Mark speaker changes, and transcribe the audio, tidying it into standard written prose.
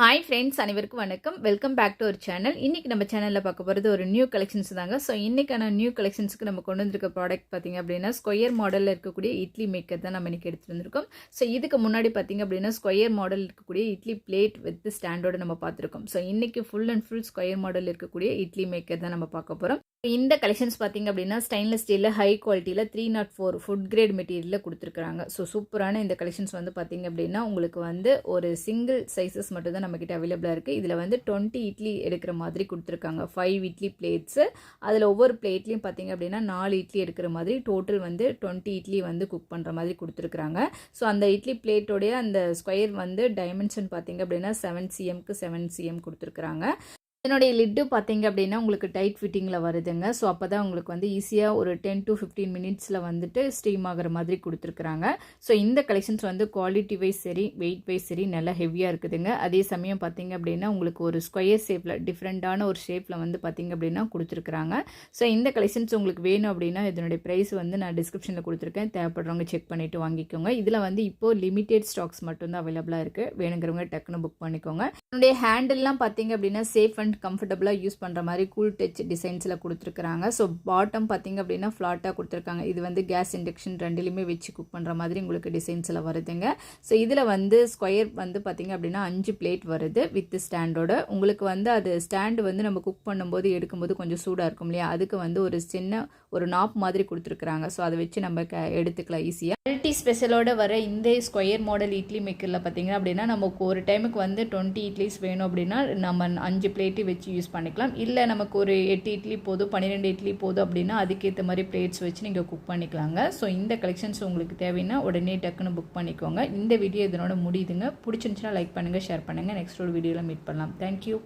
Speaker 1: Hi friends, அனைவருக்கும் வணக்கம். Welcome back to our channel. இன்னைக்கு நம்ம சேனலில் பார்க்க போகிறது ஒரு நியூ கலெக்ஷன்ஸ் தாங்க. ஸோ இன்னைக்கான நியூ கலெக்ஷன்ஸ்க்கு நம்ம கொண்டு வந்திருக்க ப்ராடக்ட் பார்த்தீங்க அப்படின்னா ஸ்கொயர் மாடலில் இருக்கக்கூடிய இட்லி மேக்கர் தான் நம்ம இன்னைக்கு எடுத்துகிட்டு வந்திருக்கோம். ஸோ இதுக்கு முன்னாடி பார்த்தீங்க அப்படின்னா ஸ்கொயர் மாடல் இருக்கக்கூடிய இட்லி பிளேட் வித் ஸ்டாண்டோட நம்ம பார்த்துருக்கோம். ஸோ இன்னைக்கு full and full square model இருக்கக்கூடிய இட்லி மேக்கர் தான் நம்ம பார்க்க போகிறோம். இந்த கலெக்ஷன்ஸ் பார்த்தீங்க அப்படின்னா ஸ்டெயின்லெஸ் ஸ்டீலில் ஹை குவாலிட்டியில் 304 ஃபுட் கிரேட் மெட்டீரியலில் கொடுத்துருக்காங்க. ஸோ சூப்பரான இந்த கலெக்ஷன்ஸ் வந்து பார்த்தீங்க அப்படின்னா உங்களுக்கு வந்து ஒரு சிங்கிள் சைஸஸ் மட்டும் தான் நம்மக்கிட்ட அவைலபிளாக இருக்குது. இதில் வந்து 20 இட்லி எடுக்கிற மாதிரி கொடுத்துருக்காங்க. 5 இட்லி பிளேட்ஸு, அதில் ஒவ்வொரு பிளேட்லேயும் பார்த்தீங்க அப்படின்னா 4 இட்லி எடுக்கிற மாதிரி டோட்டல் வந்து 20 இட்லி வந்து குக் பண்ணுற மாதிரி கொடுத்துருக்குறாங்க. ஸோ அந்த இட்லி பிளேட்டோடைய அந்த ஸ்கொயர் வந்து டைமென்ஷன் பார்த்தீங்க அப்படின்னா 7 cmக்கு 7 cm கொடுத்துருக்குறாங்க. இதனுடைய லிட்டு பார்த்தீங்க அப்படின்னா உங்களுக்கு டைட் ஃபிட்டிங்கில் வருதுங்க. ஸோ அப்போ தான் உங்களுக்கு வந்து ஈஸியாக ஒரு 10 to 15 மினிட்ஸில் வந்துட்டு ஸ்டீம் ஆகிற மாதிரி கொடுத்துருக்குறாங்க. ஸோ இந்த கலெக்ஷன்ஸ் வந்து குவாலிட்டி வைஸ் சரி, வெயிட் வைஸ் சரி நல்லா ஹெவியாக இருக்குதுங்க. அதே சமயம் பார்த்தீங்க அப்படின்னா உங்களுக்கு ஒரு ஸ்கொயர் ஷேப்பில் டிஃப்ரெண்ட்டான ஒரு ஷேப்பில் வந்து பார்த்தீங்க அப்படின்னா கொடுத்துருக்குறாங்க. ஸோ இந்த கலெக்ஷன்ஸ் உங்களுக்கு வேணும் அப்படின்னா இதனுடைய ப்ரைஸ் வந்து நான் டிஸ்கிரிப்ஷனில் கொடுத்துருக்கேன். தேவைப்படுறவங்க செக் பண்ணிவிட்டு வாங்கிக்கோங்க. இதில் வந்து இப்போது லிமிடெட் ஸ்டாக்ஸ் மட்டும்தான் அவைலபிளாக இருக்குது. வேணுங்கிறவங்க டக்குன்னு புக் பண்ணிக்கோங்க. என்னுடைய ஹேண்டில்லாம் பார்த்தீங்க அப்படின்னா சேஃப் அண்ட் கம்ஃபர்டபுளாக யூஸ் பண்ணுற மாதிரி கூல் டச் டிசைன்ஸில் கொடுத்துருக்குறாங்க. ஸோ பாட்டம் பார்த்தீங்க அப்படின்னா ஃப்ளாட்டாக கொடுத்துருக்காங்க. இது வந்து கேஸ் இண்டக்ஷன் ரெண்டுலேயுமே வச்சு குக் பண்ணுற மாதிரி உங்களுக்கு டிசைன்ஸில் வருதுங்க. ஸோ இதில் வந்து ஸ்கொயர் வந்து பார்த்தீங்க அப்படின்னா 5 பிளேட் வருது வித் ஸ்டாண்டோட. உங்களுக்கு வந்து அது ஸ்டாண்டு வந்து நம்ம குக் பண்ணும்போது எடுக்கும்போது கொஞ்சம் சூடாக இருக்கும் இல்லையா, அதுக்கு வந்து ஒரு சின்ன ஒரு நாப் மாதிரி கொடுத்துருக்குறாங்க. ஸோ அதை வச்சு நம்ம எடுத்துக்கலாம் ஈஸியாக. மல்டி ஸ்பெஷலோட வர இந்த ஸ்கொயர் மாடல் இட்லி மேக்கரில் பார்த்தீங்க அப்படின்னா நமக்கு ஒரு டைமுக்கு வந்து 20 இட்லிஸ் வேணும் அப்படின்னா நம்ம 5 பிளேட்டு வச்சு யூஸ் பண்ணிக்கலாம். இல்லை நமக்கு ஒரு 8 இட்லி போதும், 12 இட்லி போதும் அப்படின்னா அதுக்கேற்ற மாதிரி பிளேட்ஸ் வச்சு நீங்கள் குக் பண்ணிக்கலாங்க. ஸோ இந்த கலெக்ஷன்ஸ் உங்களுக்கு தேவைன்னா உடனே டக்குன்னு புக் பண்ணிக்கோங்க. இந்த வீடியோ இதனோட முடியுதுங்க. பிடிச்சிருந்துச்சுன்னா லைக் பண்ணுங்கள், ஷேர் பண்ணுங்கள். நெக்ஸ்ட் ஒரு வீடியோவில் மீட் பண்ணலாம். தேங்க்யூ.